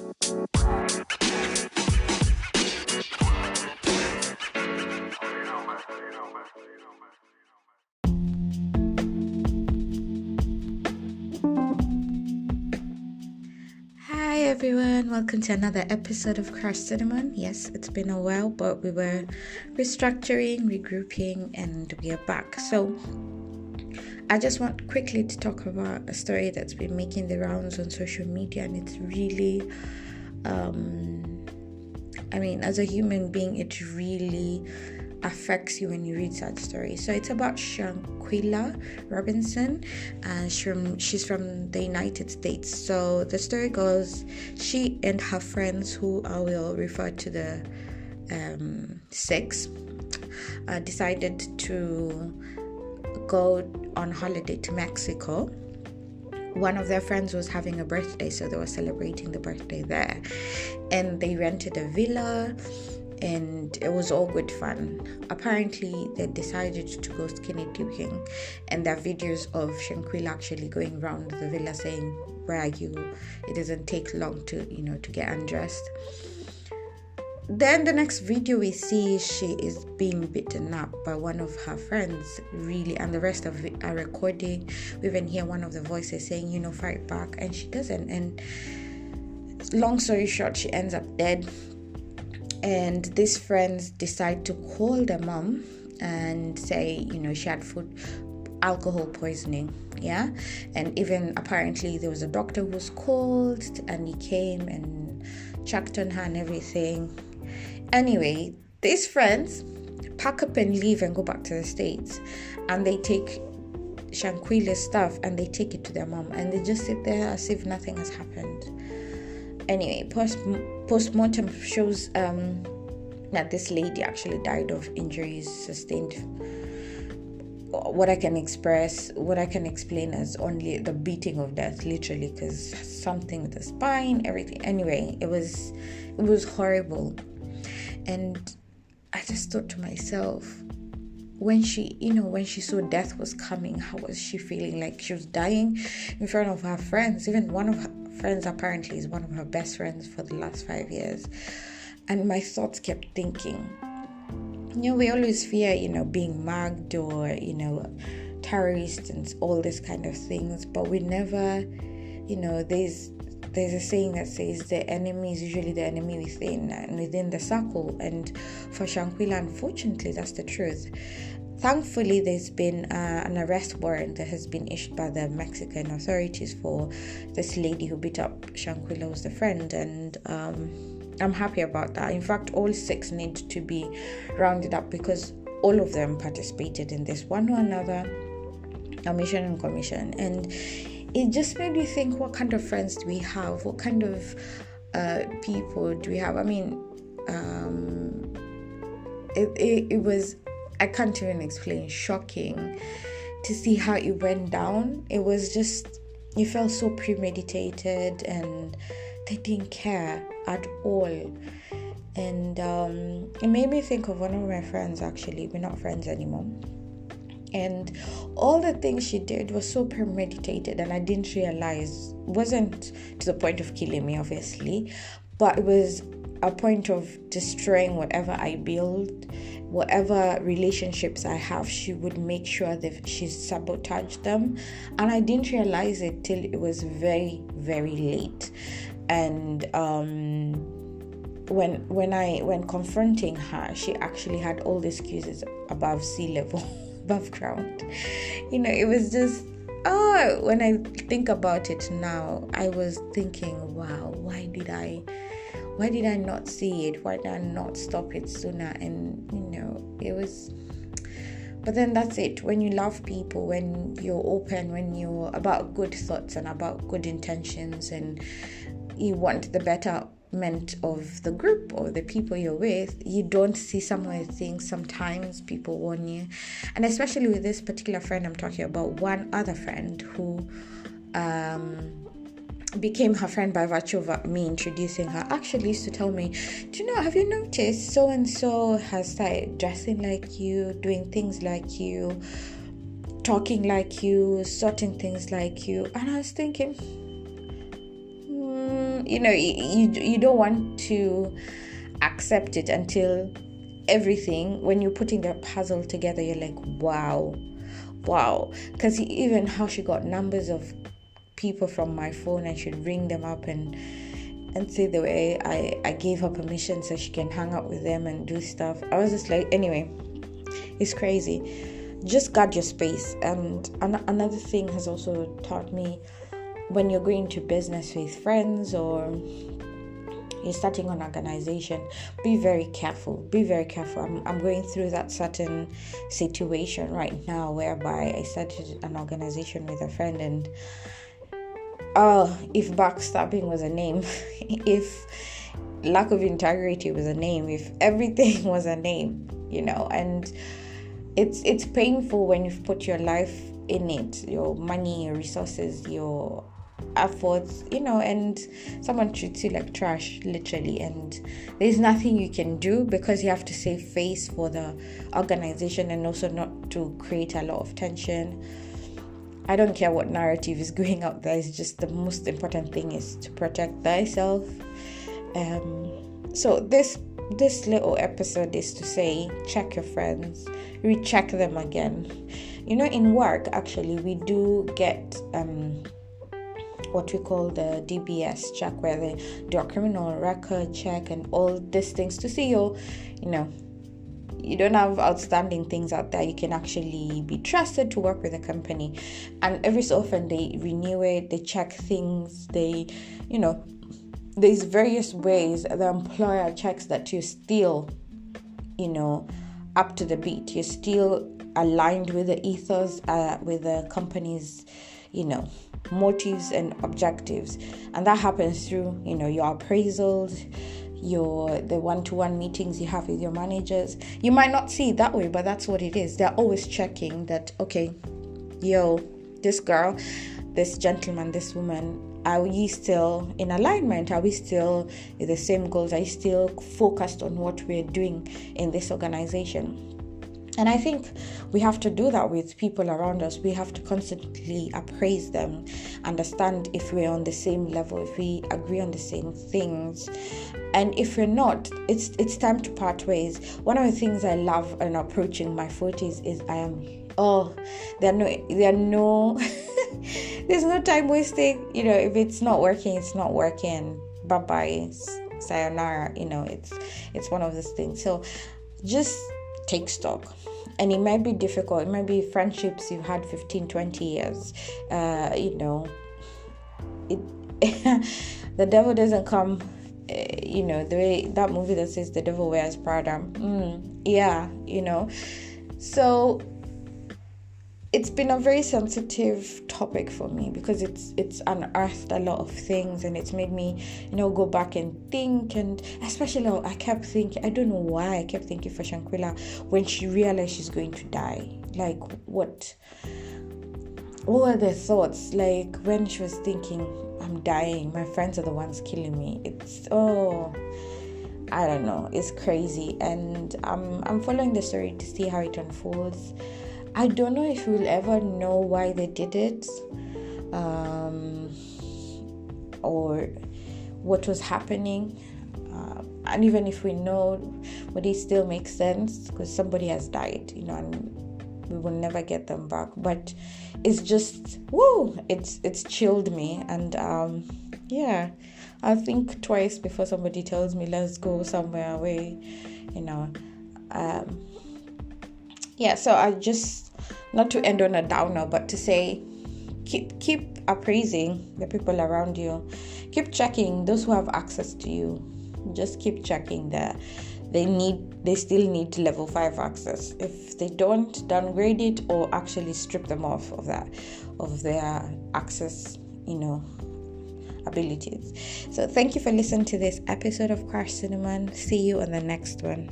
Hi everyone, welcome to another episode of Crash Cinnamon. Yes, it's been a while, but we were restructuring, regrouping, and we are back. So I just want quickly to talk about a story that's been making the rounds on social media, and it's really, as a human being, it really affects you when you read that story. So it's about Shanquella Robinson, and she's from the United States. So the story goes, she and her friends, who I will refer to the six, decided to go on holiday to Mexico. One of their friends was having a birthday, so they were celebrating the birthday there, and they rented a villa, and it was all good fun. Apparently, they decided to go skinny dipping, and there are videos of Shanquella actually going around the villa saying, "Where are you? It doesn't take long to get undressed." Then the next video we see, she is being beaten up by one of her friends, really, and the rest of it are recording. We even hear one of the voices saying, "Fight back," and she doesn't. And long story short, she ends up dead. And these friends decide to call their mom and say, she had alcohol poisoning, yeah? And even apparently there was a doctor who was called, and he came and checked on her and everything. Anyway, these friends pack up and leave and go back to the States, and they take Shanquella's stuff and they take it to their mom, and they just sit there as if nothing has happened. Anyway, post-mortem shows that this lady actually died of injuries sustained. What I can explain as only the beating of death, literally, because something with the spine, everything. Anyway, it was horrible, and I just thought to myself, when she saw death was coming, how was she feeling? Like she was dying in front of her friends. Even one of her friends apparently is one of her best friends for the last 5 years. And my thoughts kept thinking, we always fear, being mugged or, terrorists and all these kind of things, but we never, there's a saying that says the enemy is usually the enemy within the circle. And for Shanquella, unfortunately, that's the truth. Thankfully, there's been an arrest warrant that has been issued by the Mexican authorities for this lady who beat up Shanquella, was the friend, and I'm happy about that. In fact, all 6 need to be rounded up because all of them participated in this one or another omission and commission. And it just made me think, what kind of friends do we have? What kind of people do we have? It was, I can't even explain, shocking to see how it went down. It was just, it felt so premeditated, and they didn't care at all. And it made me think of one of my friends. Actually, we're not friends anymore, and all the things she did was so premeditated, and I didn't realize. Wasn't to the point of killing me, obviously, but it was a point of destroying whatever I build, whatever relationships I have. She would make sure that she sabotaged them, and I didn't realize it till it was very, very late. And when confronting her, she actually had all the excuses above sea level, above ground. It was just, when I think about it now, I was thinking, wow, why did I not see it? Why did I not stop it sooner? And it was, but then that's it. When you love people, when you're open, when you're about good thoughts and about good intentions, and you want the betterment of the group or the people you're with, you don't see some of the things. Sometimes people warn you, and especially with this particular friend I'm talking about, one other friend who became her friend by virtue of me introducing her, actually used to tell me, do you know, have you noticed so and so has started dressing like you, doing things like you, talking like you, sorting things like you? And I was thinking, you don't want to accept it until everything, when you're putting the puzzle together, you're like, wow. Because even how she got numbers of people from my phone and she'd ring them up and say the way I gave her permission so she can hang out with them and do stuff. I was just like, anyway, it's crazy. Just guard your space. And another thing has also taught me, when you're going to business with friends or you're starting an organization, be very careful. I'm going through that certain situation right now whereby I started an organization with a friend, and if backstabbing was a name, if lack of integrity was a name, if everything was a name, and it's painful when you've put your life in it, your money, your resources, your efforts, and someone treats you like trash, literally, and there's nothing you can do because you have to save face for the organization and also not to create a lot of tension. I don't care what narrative is going out there. It's just the most important thing is to protect thyself. So this little episode is to say, check your friends, recheck them again. In work, actually, we do get what we call the DBS check, where they do a criminal record check and all these things to see you don't have outstanding things out there. You can actually be trusted to work with a company. And every so often they renew it, they check things, there's various ways the employer checks that you're still, up to the beat. You're still aligned with the ethos, with the company's, motives and objectives. And that happens through, your appraisals, the one-to-one meetings you have with your managers. You might not see it that way, but that's what it is. They're always checking that, okay, this girl, this gentleman, this woman, are we still in alignment? Are we still with the same goals? Are you still focused on what we're doing in this organization? And I think we have to do that with people around us. We have to constantly appraise them, understand if we're on the same level, if we agree on the same things. And if we're not, it's time to part ways. One of the things I love in approaching my 40s is there's no time wasting. If it's not working, it's not working. Bye-bye. Sayonara. It's one of those things. So just take stock. And it might be difficult. It might be friendships you've had 15, 20 years. The devil doesn't come, the way that movie that says the devil wears Prada. So it's been a very sensitive topic for me because it's unearthed a lot of things, and it's made me go back and think. And especially I kept thinking, I don't know why I kept thinking for Shankwila when she realized she's going to die. Like, what were the thoughts? Like, when she was thinking, I'm dying, my friends are the ones killing me. I don't know, it's crazy. And I'm following the story to see how it unfolds. I don't know if we'll ever know why they did it, or what was happening. And even if we know, would it still make sense? Because somebody has died, and we will never get them back. But it's just, it's chilled me. And I'll think twice before somebody tells me, let's go somewhere away, so I just, not to end on a downer, but to say, keep appraising the people around you. Keep checking those who have access to you. Just keep checking that they still need level 5 access. If they don't, downgrade it or actually strip them off of their access, abilities. So thank you for listening to this episode of Car Cinnamon. See you on the next one.